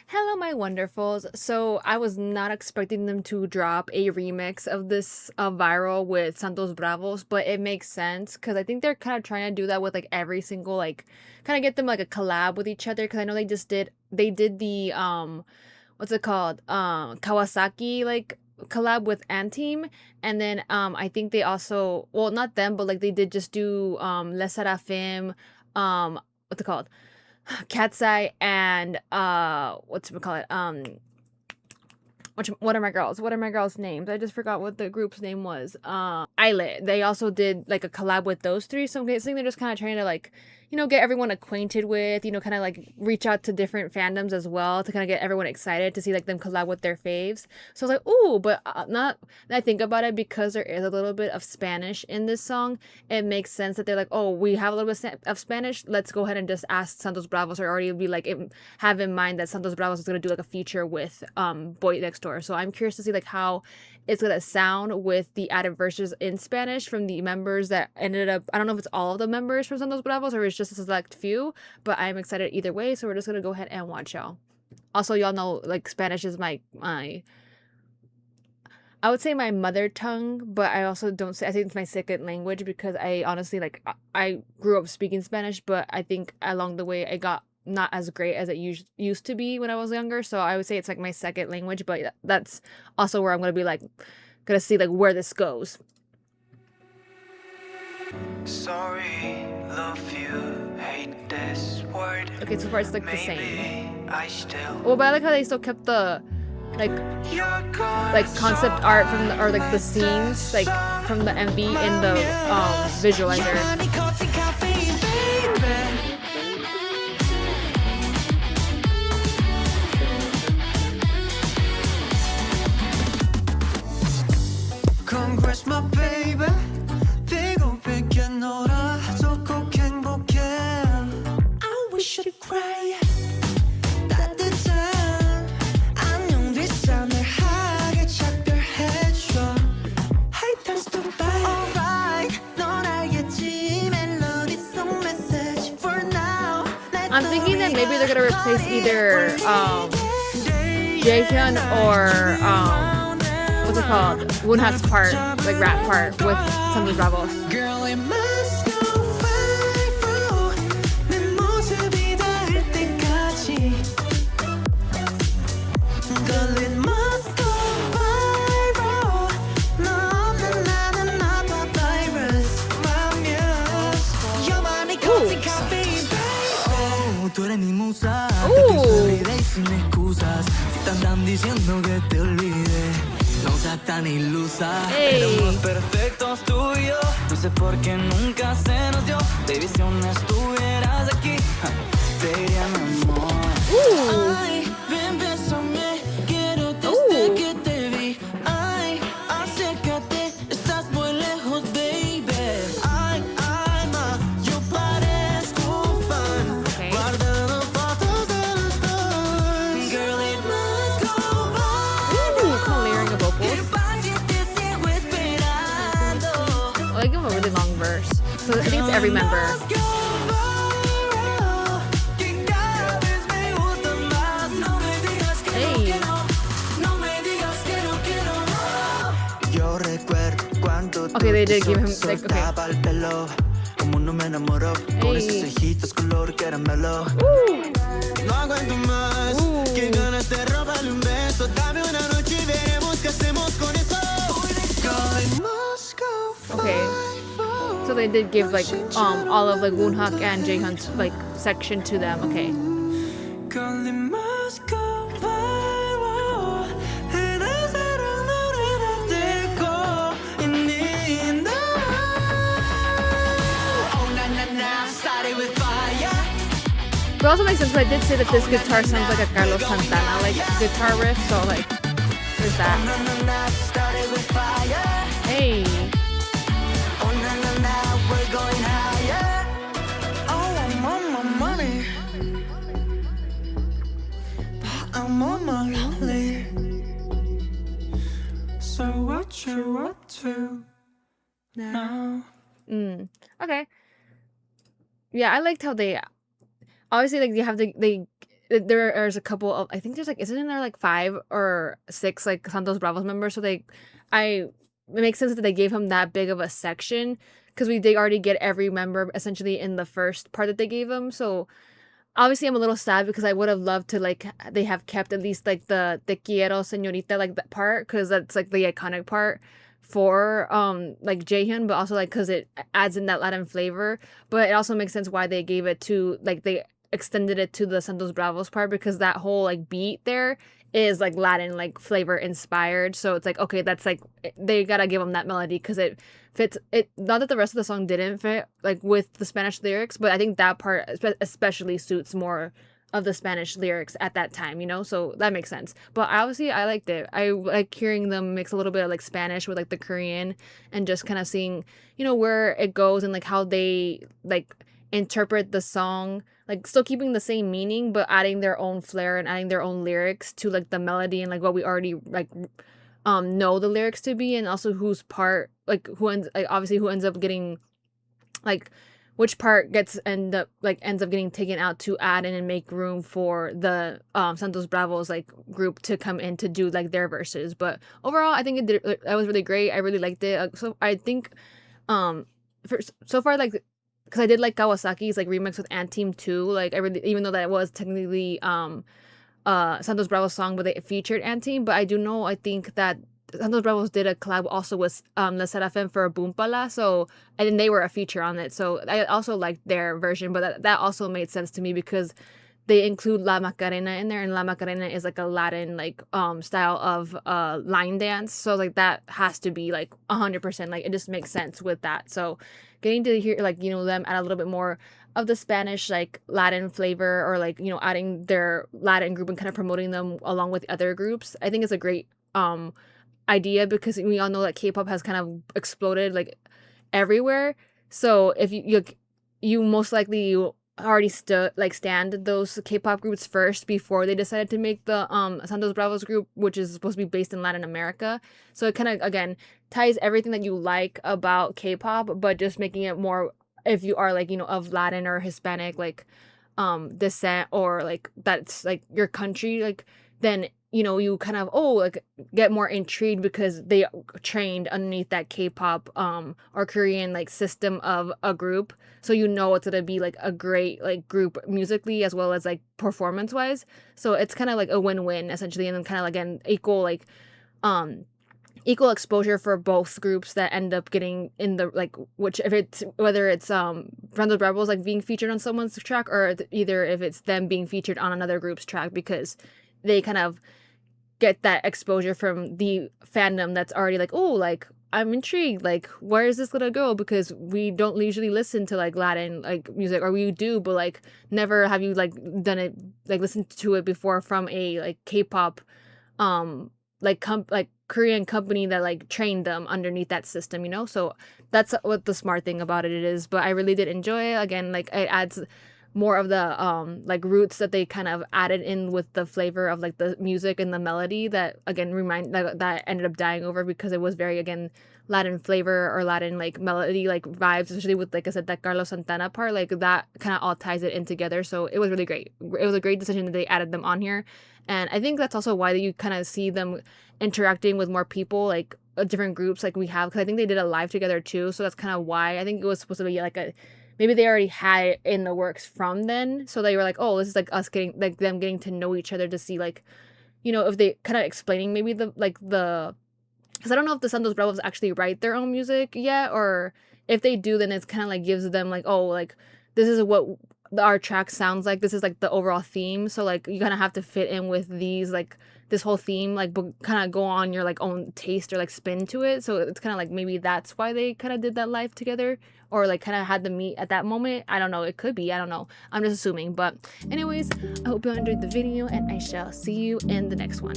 Hello, my wonderfuls. So I was not expecting them to drop a remix of this viral with Santos Bravos, but it makes sense because I think they're kind of trying to do that with like every single like kind of get them like a collab with each other because I know they did the what's it called Kawasaki like collab with Anteam, and then I think they also, well, not them, but like they did just do Les Seraphim, what's it called, Cat's Eye, and what's it call it? What are my girls? What are my girls' names? I just forgot what the group's name was. Islet. They also did like a collab with those three. So I'm guessing they're just kind of trying to like, get everyone acquainted with, kind of like reach out to different fandoms as well to kind of get everyone excited to see like them collab with their faves. So I was like, ooh, but not. I think about it because there is a little bit of Spanish in this song. It makes sense that they're like, oh, we have a little bit of Spanish. Let's go ahead and just ask Santos Bravos, or already be like, have in mind that Santos Bravos is gonna do like a feature with Boy Next Door. So I'm curious to see like how it's gonna sound with the added verses in Spanish from the members that ended up. I don't know if it's all of the members from Santos Bravos or it's just a select few, but I'm excited either way. So we're just gonna go ahead and watch y'all. Also, y'all know like Spanish is my I would say my mother tongue, but I also don't say, I think it's my second language because I honestly like I grew up speaking Spanish, but I think along the way I got not as great as it used to be when I was younger. So I would say it's like my second language, but that's also where I'm gonna be like gonna see like where this goes. Sorry, love you, hate this word. Okay, so far it's like the same. Maybe I still Well, but I like how they still kept the like concept art from the, or like the scenes like from the MV in the visualizer. Congrats, my baby. 배고프게 놀아줘 꼭 행복해. I wish you'd cry. 따뜻한 안녕 뒷산을 하게 작별해줘. Hey, thanks to bye. Alright, 넌 알겠지. 멜로디 속 message for now. I'm thinking that maybe they're gonna replace either Jaehyun or what's it called? Woonhak's part, like rap part, with some of the Bravos. Girl, it must go viral. 내 모습이 닿을 때까지. Girl, it must go viral. 너 없는 나는 not a virus. My muse. 여만이 커진 caffeine, baby. Tú eres mi musa. Te sonreiré sin excusas. Si te andan diciendo que te olvide. No seas tan ilusa. Éramos perfectos tú y yo. No sé por qué nunca se nos dio. Baby, si aún estuvieras aquí, te diría mi amor. Ay, ven, bésame. Quiero desde que te vi. Ay, acércate. Estás muy lejos, baby. Ay, ay, ma. Yo parezco fan. Guardando fotos de los dos. Girl, it must go by. Layering the vocals. I like give him a really long verse. So I think it's every member. Hey. Okay, they did give him like okay. Okay. So they did give like all of like Woonhak and Jaehyun's like section to them. Okay. But also makes sense, but I did say that this guitar sounds like a Carlos Santana like guitar riff, so like there's that. Hey. We're going higher. Oh, I'm on my money. I'm on my lonely. So what you up to now? Okay. Yeah, I liked how they obviously like they there's a couple of, I think there's like, isn't there like 5 or 6 like Santos Bravos members? So it makes sense that they gave him that big of a section because we did already get every member essentially in the first part that they gave him. So obviously I'm a little sad because I would have loved to like they have kept at least like the Te quiero señorita like that part, because that's like the iconic part for like Jaehyun, but also like because it adds in that Latin flavor. But it also makes sense why they gave it to like they extended it to the Santos Bravos part, because that whole like beat there is like Latin like flavor inspired. So it's like, okay, that's like they gotta give them that melody because it fits it. Not that the rest of the song didn't fit like with the Spanish lyrics, but I think that part especially suits more of the Spanish lyrics at that time, you know? So that makes sense. But obviously I liked it. I like hearing them mix a little bit of like Spanish with like the Korean, and just kind of seeing, you know, where it goes and like how they like interpret the song, like still keeping the same meaning but adding their own flair and adding their own lyrics to like the melody and like what we already like know the lyrics to be, and also whose part like who ends like obviously who ends up getting like which part ends up getting taken out to add in and make room for the Santos Bravos like group to come in to do like their verses. But overall I think that was really great. I really liked it. So I think so far like, because I did like Kawasaki's like remix with Ant Team too. Like I really, even though that was technically Santos Bravos song, but they featured Ant Team. But I do know, I think that Santos Bravos did a collab also with La Serafin for Boompala. So, and then they were a feature on it. So I also liked their version, but that also made sense to me because they include La Macarena in there, and La Macarena is like a Latin like style of line dance. So like that has to be like 100%, like it just makes sense with that. So getting to hear like, you know, them add a little bit more of the Spanish like Latin flavor, or like, you know, adding their Latin group and kind of promoting them along with other groups, I think is a great idea, because we all know that K-pop has kind of exploded like everywhere. So if you most likely already stand those K-pop groups first before they decided to make the Santos Bravos group, which is supposed to be based in Latin America. So it kind of again ties everything that you like about K-pop, but just making it more, if you are like, you know, of Latin or Hispanic like descent, or like that's like your country, like then, you know, you kind of like get more intrigued because they trained underneath that K-pop or Korean like system of a group. So you know it's gonna be like a great like group musically as well as like performance wise. So it's kind of like a win-win essentially, and then kind of again equal exposure for both groups that end up getting in the like, which if it's whether it's Brando Rebels like being featured on someone's track, or either if it's them being featured on another group's track, because they kind of get that exposure from the fandom that's already like, oh, like I'm intrigued, like where is this gonna go, because we don't usually listen to like Latin like music, or we do, but like never have you like done it like listened to it before from a like K-pop like Korean company that like trained them underneath that system, you know. So that's what the smart thing about it is. But I really did enjoy it. Again, like it adds more of the like roots that they kind of added in with the flavor of like the music and the melody that again that ended up dying over, because it was very again Latin flavor or Latin like melody like vibes, especially with like I said that Carlos Santana part, like that kind of all ties it in together. So it was really great. It was a great decision that they added them on here, and I think that's also why you kind of see them interacting with more people, like different groups like we have, because I think they did a live together too. So that's kind of why I think it was supposed to be like a, maybe they already had it in the works from then, so they were like, oh, this is like us getting like them getting to know each other, to see like, you know, if they kind of explaining maybe the because I don't know if the Santos Bravos actually write their own music yet, or if they do, then it's kind of like gives them like, oh, like this is what our track sounds like, this is like the overall theme, so like you kind of have to fit in with these like this whole theme, like but kind of go on your like own taste or like spin to it. So it's kind of like maybe that's why they kind of did that live together, or like kind of had them meet at that moment. I don't know, it could be, I don't know, I'm just assuming. But anyways, I hope you enjoyed the video, and I shall see you in the next one.